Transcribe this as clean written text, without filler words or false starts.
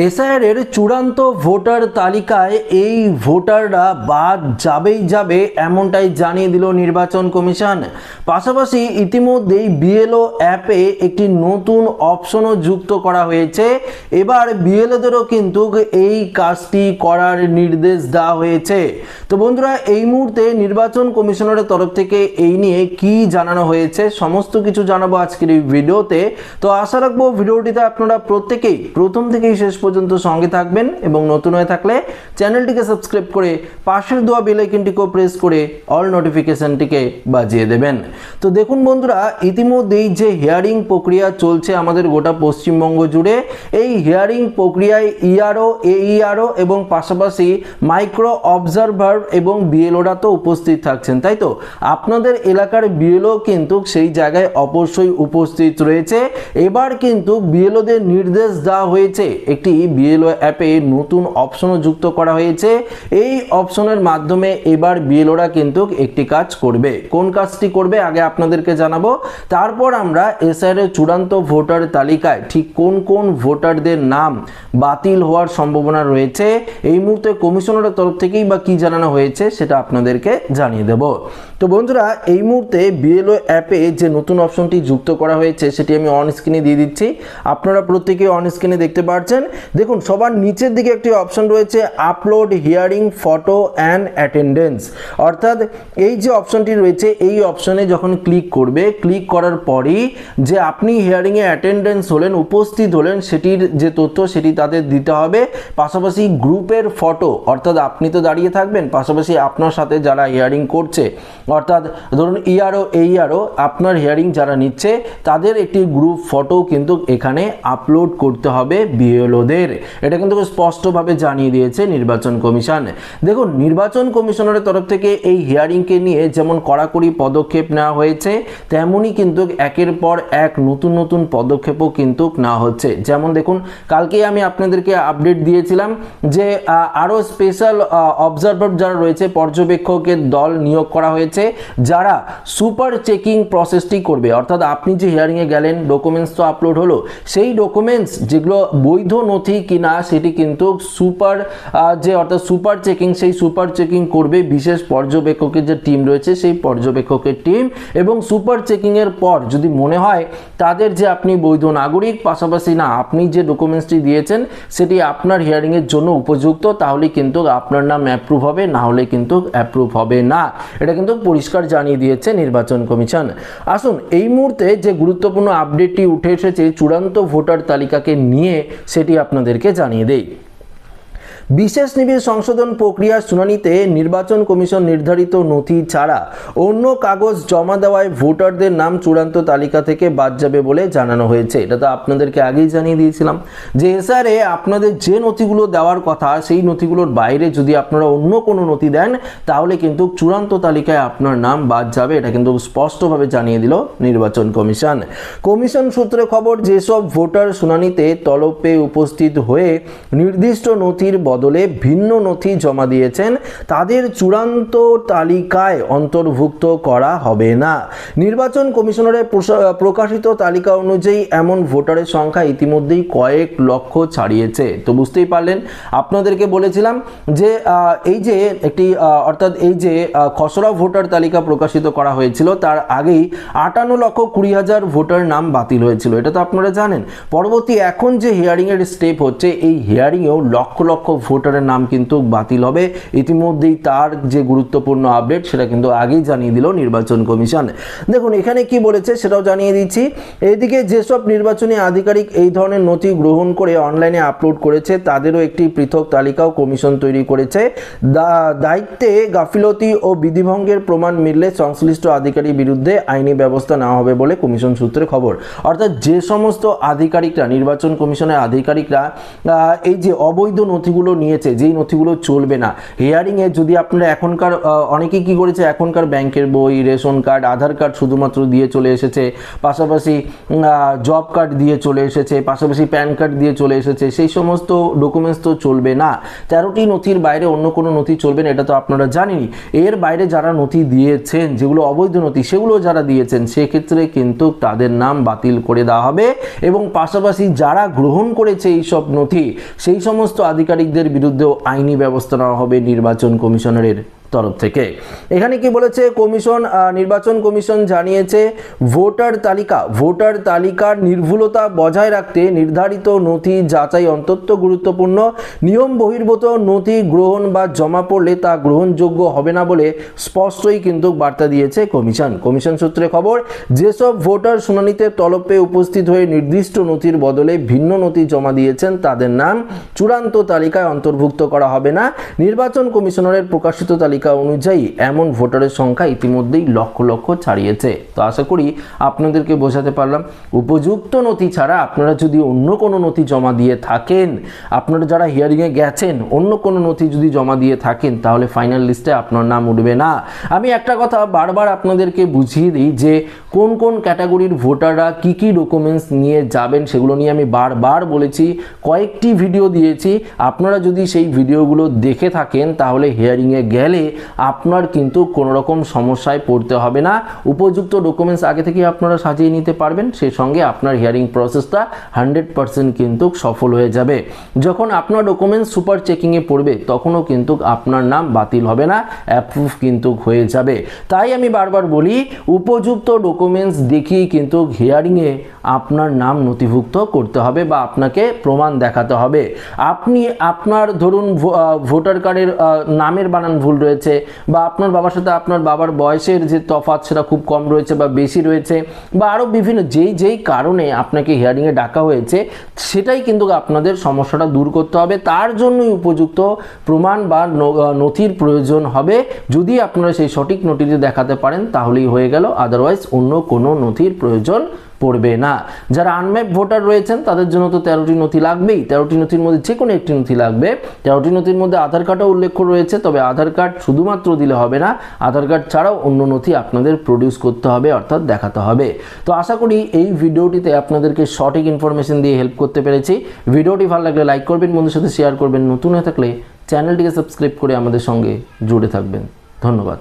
SIR এর চূড়ান্ত voter তালিকায় এই ভোটাররা বাদ যাবে এমনটাই জানিয়ে দিল নির্বাচন কমিশন। পাশাপাশি ইতিমধ্যেই বিএলও অ্যাপে একটি নতুন অপশনও যুক্ত করা হয়েছে। এবার বিএলওদেরও কিন্তু এই কাজটি করার নির্দেশ দেওয়া হয়েছে। তো বন্ধুরা, এই মুহূর্তে নির্বাচন কমিশনের তরফ থেকে এই নিয়ে কি জানানো হয়েছে সমস্ত কিছু জানাবো আজকের এই ভিডিওতে। তো আশা রাখবো ভিডিওটিতে আপনারা প্রত্যেকেই প্রথম থেকেই শেষ পর্যন্ত সঙ্গে থাকবেন এবং নতুন হয়ে থাকলে চ্যানেলটিকে সাবস্ক্রাইব করে পাশের দেওয়া বেল আইকনটিকেও প্রেস করে অল নোটিফিকেশনটিকে বাজিয়ে দেবেন। তো দেখুন বন্ধুরা, ইতিমধ্যেই যে হিয়ারিং প্রক্রিয়া চলছে আমাদের গোটা পশ্চিমবঙ্গ জুড়ে, এই হিয়ারিং প্রক্রিয়ায় ইআরও, এইআরও এবং পাশাপাশি মাইক্রো অবজারভার এবং বিএলওরা তো উপস্থিত থাকছেন, তাই তো? আপনাদের এলাকার বিএলও কিন্তু সেই জায়গায় অবশ্যই উপস্থিত রয়েছে। এবার কিন্তু বিএলওদের নির্দেশ দেওয়া হয়েছে, একটি বিএলও অ্যাপে নতুন অপশনও যুক্ত করা হয়েছে। এই অপশনের মাধ্যমে এবার বিএলওরা কিন্তু একটি কাজ করবে। কোন কাজটি করবে আগে আপনাদেরকে জানাবো, তারপর আমরা এসআইআর এর চূড়ান্ত ভোটার তালিকায় ঠিক কোন কোন ভোটারদের নাম বাতিল হওয়ার সম্ভাবনা রয়েছে এই মুহূর্তে কমিশনের তরফ থেকেই বা কি জানানো হয়েছে সেটা আপনাদেরকে জানিয়ে দেব। তো বন্ধুরা, এই মুহূর্তে বিএলও অ্যাপে যে নতুন অপশনটি যুক্ত করা হয়েছে সেটি আমি অন স্ক্রিনে দিয়ে দিচ্ছি। আপনারা প্রত্যেকেই অন স্ক্রিনে দেখতে পাচ্ছেন। দেখুন, সবার নিচের দিকে একটি অপশন রয়েছে upload hearing photo and attendance. অর্থাৎ এই যে অপশনটি রয়েছে এই অপশনে যখন ক্লিক করবে, ক্লিক করার পরই যে আপনি হিয়ারিংয়ে অ্যাটেন্ডেন্স হলেন, উপস্থিত হলেন, সেটির যে তথ্য সেটি তাদের দিতে হবে। পাশাপাশি গ্রুপের ফটো, অর্থাৎ আপনি তো দাঁড়িয়ে থাকবেন, পাশাপাশি আপনার সাথে যারা হিয়ারিং করছে, অর্থাৎ ধরুন ইআরও, এইআরও, আপনার হিয়ারিং যারা নিচ্ছে তাদের একটি গ্রুপ ফটো কিন্তু এখানে আপলোড করতে হবে বিএলওদের। এটা কিন্তু স্পষ্টভাবে জানিয়ে দিয়েছে নির্বাচন কমিশন। দেখুন, নির্বাচন কমিশনের তরফ থেকে এই হিয়ারিংকে নিয়ে যেমন কড়াকড়ি পদক্ষেপ নেওয়া হয়েছে, তেমনই কিন্তু একের পর এক নতুন নতুন পদক্ষেপও কিন্তু নেওয়া হচ্ছে। যেমন দেখুন, কালকেই আমি আপনাদেরকে আপডেট দিয়েছিলাম যে আরও স্পেশাল অবজারভার যারা রয়েছে, পর্যবেক্ষকের দল নিয়োগ করা হয়েছে যারা সুপার চেকিং প্রসেসটি করবে। অর্থাৎ আপনি যে হিয়ারিংয়ে গেলেন, ডকুমেন্টস তো আপলোড হলো, সেই ডকুমেন্টস যেগুলো বৈধ নথি কিনা সেটি কিন্তু অর্থাৎ সুপার চেকিং, সেই সুপার চেকিং করবে বিশেষ পর্যবেক্ষকের যে টিম রয়েছে সেই পর্যবেক্ষকের টিম। এবং সুপার চেকিংয়ের পর যদি মনে হয় তাদের যে আপনি বৈধ নাগরিক, পাশাপাশি না আপনি যে ডকুমেন্টসটি দিয়েছেন সেটি আপনার হিয়ারিংয়ের জন্য উপযুক্ত, তাহলে কিন্তু আপনার নাম অ্যাপ্রুভ হবে, না হলে কিন্তু অ্যাপ্রুভ হবে না। এটা কিন্তু পরিষ্কার জানিয়ে দিয়েছে নির্বাচন কমিশন। আসুন, এই মুহূর্তে যে গুরুত্বপূর্ণ আপডেটটি উঠে এসেছে চূড়ান্ত ভোটার তালিকাকে নিয়ে সেটি আপনাদেরকে জানিয়ে দেই। বিশেষ নিবিড় সংশোধন প্রক্রিয়ার শুনানিতে নির্বাচন কমিশন নির্ধারিত নথি ছাড়া অন্য কাগজ জমা দেওয়ায় ভোটারদের নাম চূড়ান্ত তালিকা থেকে বাদ যাবে বলে জানানো হয়েছে। এটা তো আপনাদেরকে আগেই জানিয়ে দিয়েছিলাম যে এসআইআরে আপনাদের যে নথিগুলো দেওয়ার কথা সেই নথিগুলোর বাইরে যদি আপনারা অন্য কোনো নথি দেন তাহলে কিন্তু চূড়ান্ত তালিকায় আপনার নাম বাদ যাবে। এটা কিন্তু স্পষ্টভাবে জানিয়ে দিল নির্বাচন কমিশন। কমিশন সূত্রে খবর, যেসব ভোটার শুনানিতে তলব পেয়ে উপস্থিত হয়ে নির্দিষ্ট নথির বদলে ভিন্ন নথি জমা দিয়েছেন তাদের চূড়ান্ত তালিকায় অন্তর্ভুক্ত করা হবে না। নির্বাচন কমিশনের প্রকাশিত তালিকা অনুযায়ী এমন ভোটারের সংখ্যা ইতিমধ্যেই কয়েক লক্ষ ছাড়িয়েছে। তো বুঝতেই পারলেন, আপনাদেরকে বলেছিলাম যে এই যে একটি অর্থাৎ এই যে খসড়া ভোটার তালিকা প্রকাশিত করা হয়েছিল তার আগেই 58,20,000 ভোটার নাম বাতিল হয়েছিল। এটা তো আপনারা জানেন। পরবর্তী এখন যে হিয়ারিংয়ের স্টেপ হচ্ছে, এই হিয়ারিংয়েও লক্ষ লক্ষ ভোটারের নাম কিন্তু বাতিল হবে। ইতিমধ্যেই তার যে গুরুত্বপূর্ণ আপডেট সেটা কিন্তু আগেই জানিয়ে দিল নির্বাচন কমিশন। দেখুন, এখানে কি বলেছে সেটাও জানিয়ে দিচ্ছি। এদিকে যেসব নির্বাচনী আধিকারিক এই ধরনের নথি গ্রহণ করে অনলাইনে আপলোড করেছে তাদেরও একটি পৃথক তালিকাও কমিশন তৈরি করেছে। দায়িত্বে গাফিলতি ও বিধিভঙ্গের প্রমাণ মিললে সংশ্লিষ্ট আধিকারিকের বিরুদ্ধে আইনি ব্যবস্থা নেওয়া হবে বলে কমিশন সূত্রে খবর। অর্থাৎ যে সমস্ত আধিকারিকরা, নির্বাচন কমিশনের আধিকারিকরা এই যে অবৈধ নথিগুলো নিয়েছে, যেই নথিগুলো চলবে না হিয়ারিংয়ে, যদি আপনারা এখনকার অনেকেই কী করেছে, এখনকার ব্যাংকের বই, রেশন কার্ড, আধার কার্ড শুধুমাত্র দিয়ে চলে এসেছে, পাশাপাশি জব কার্ড দিয়ে চলে এসেছে, পাশাপাশি প্যান কার্ড দিয়ে চলে এসেছে, সেই সমস্ত ডকুমেন্টস তো চলবে না। 13টি নথির বাইরে অন্য কোনো নথি চলবে না, এটা তো আপনারা জানেনই। এর বাইরে যারা নথি দিয়েছেন, যেগুলো অবৈধ নথি, সেগুলো যারা দিয়েছেন সেক্ষেত্রে কিন্তু তাদের নাম বাতিল করে দেওয়া হবে এবং পাশাপাশি যারা গ্রহণ করেছে এই সব নথি সেই সমস্ত আধিকারিকদের বিরুদ্ধেও আইনি ব্যবস্থা নেওয়া হবে নির্বাচন কমিশনারের তরফ থেকে। এখানে কি বলেছে নির্বাচন কমিশন জানিয়েছে, ভোটার তালিকার নির্ভুলতা বজায় রাখতে নির্ধারিত নথি যাচাই অত্যন্ত গুরুত্বপূর্ণ। নিয়ম বহির্ভূত নথি গ্রহণ বা জমা পড়লে তা গ্রহণযোগ্য হবে না বলে স্পষ্টই কিন্তু বার্তা দিয়েছে কমিশন সূত্রে খবর, যেসব ভোটার শুনানিতে তলব পেয়ে উপস্থিত হয়ে নির্দিষ্ট নথির বদলে ভিন্ন নথি জমা দিয়েছেন তাদের নাম চূড়ান্ত তালিকায় অন্তর্ভুক্ত করা হবে না। নির্বাচন কমিশনারের প্রকাশিত তালিকা অনুযায়ী এমন ভোটারের সংখ্যা ইতিমধ্যেই লক্ষ লক্ষ ছাড়িয়েছে। তো আশা করি আপনাদেরকে বোঝাতে পারলাম। উপযুক্ত নথি ছাড়া আপনারা যদি অন্য কোনো নথি জমা দিয়ে থাকেন, আপনারা যারা হিয়ারিংয়ে গেছেন অন্য কোনো নথি যদি জমা দিয়ে থাকেন, তাহলে ফাইনাল লিস্টে আপনার নাম উঠবে না। আমি একটা কথা বারবার আপনাদেরকে বুঝিয়ে দিই যে কোন কোন ক্যাটাগরির ভোটাররা কি কি ডকুমেন্টস নিয়ে যাবেন, সেগুলো নিয়ে আমি বারবার বলেছি, কয়েকটি ভিডিও দিয়েছি। আপনারা যদি সেই ভিডিওগুলো দেখে থাকেন তাহলে হিয়ারিংয়ে গেলে আপনার কিন্তু কোনো রকম সমস্যায় পড়তে হবে না। উপযুক্ত ডকুমেন্টস আগে থেকে আপনারা সাজিয়ে নিতে পারবেন, সেই সঙ্গে আপনার হিয়ারিং প্রসেসটা 100% কিন্তু সফল হয়ে যাবে। যখন আপনার ডকুমেন্টস সুপার চেকিংয়ে পড়বে তখনও কিন্তু আপনার নাম বাতিল হবে না, অ্যাপ্রুভ কিন্তু হয়ে যাবে। তাই আমি বারবার বলি, উপযুক্ত ডকুমেন্টস দেখিয়ে কিন্তু হিয়ারিংয়ে আপনার নাম নথিভুক্ত করতে হবে বা আপনাকে প্রমাণ দেখাতে হবে। আপনার ধরুন ভোটার কার্ডের নামের বানান ভুল রয়েছে, বা আপনার বাবার সাথে আপনার বাবার বয়সের যে তফাৎ সেটা খুব কম রয়েছে বা বেশি রয়েছে, বা আরও বিভিন্ন যেই কারণে আপনাকে হিয়ারিংয়ে ডাকা হয়েছে, সেটাই কিন্তু আপনাদের সমস্যাটা দূর করতে হবে। তার জন্যই উপযুক্ত প্রমাণ বা নথির প্রয়োজন হবে। যদি আপনারা সেই সঠিক নথিটি দেখাতে পারেন তাহলেই হয়ে গেল, আদারওয়াইজ অন্য কোনো নথির প্রয়োজন পড়বে না। যারা আনম্যাপ ভোটার রয়েছেন তাদের জন্য তো 13টি নথি লাগবেই। 13টি নথির মধ্যে যে কোনো একটি নথি লাগবে। 13টি নথির মধ্যে আধার কার্ডও উল্লেখ রয়েছে, তবে আধার কার্ড শুধুমাত্র দিলে হবে না, আধার কার্ড ছাড়াও অন্য নথি আপনাদের প্রডিউস করতে হবে, অর্থাৎ দেখাতে হবে। তো আশা করি এই ভিডিওটিতে আপনাদেরকে সঠিক ইনফরমেশন দিয়ে হেল্প করতে পেরেছি। ভিডিওটি ভালো লাগলে লাইক করবেন, বন্ধুদের সাথে শেয়ার করবেন, নতুন হয়ে থাকলে চ্যানেলটিকে সাবস্ক্রাইব করে আমাদের সঙ্গে জুড়ে থাকবেন। ধন্যবাদ।